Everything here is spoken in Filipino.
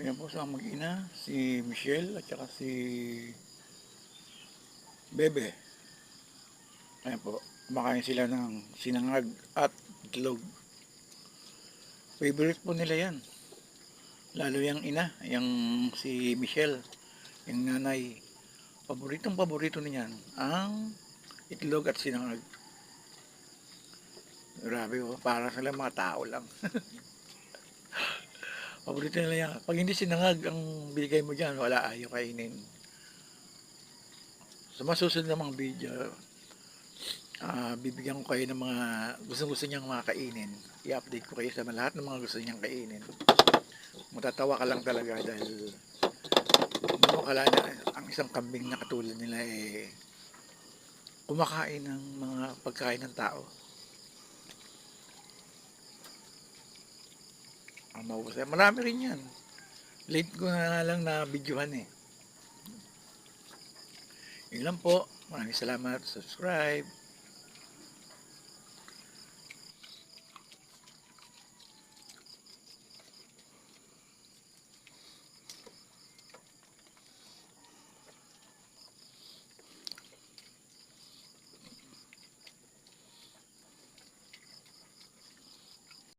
Ayan po sa mag-ina, si Michelle at saka si Bebe. Ayan po, kumakain sila ng sinangag at itlog. Favorite po nila yan. Lalo yung ina, yung si Michelle, yung nanay. Paborito niyan ang itlog at sinangag. Grabe po, para sila mga tao lang. Paborito nila yan. Pag hindi sinangag ang bigay mo dyan, wala, ayaw kainin. Sa masusunod na mga video, bibigyan ko kayo ng mga gusto niyang mga kainin. I-update ko kayo sa lahat ng mga gusto niyang kainin. Matatawa ka lang talaga dahil hindi mo akala na ang isang kambing na katulad nila kumakain ng mga pagkain ng tao. Ang mahusay. Marami rin yan. Late ko na lang na videohan eh. Yun lang po. Maraming salamat. Subscribe.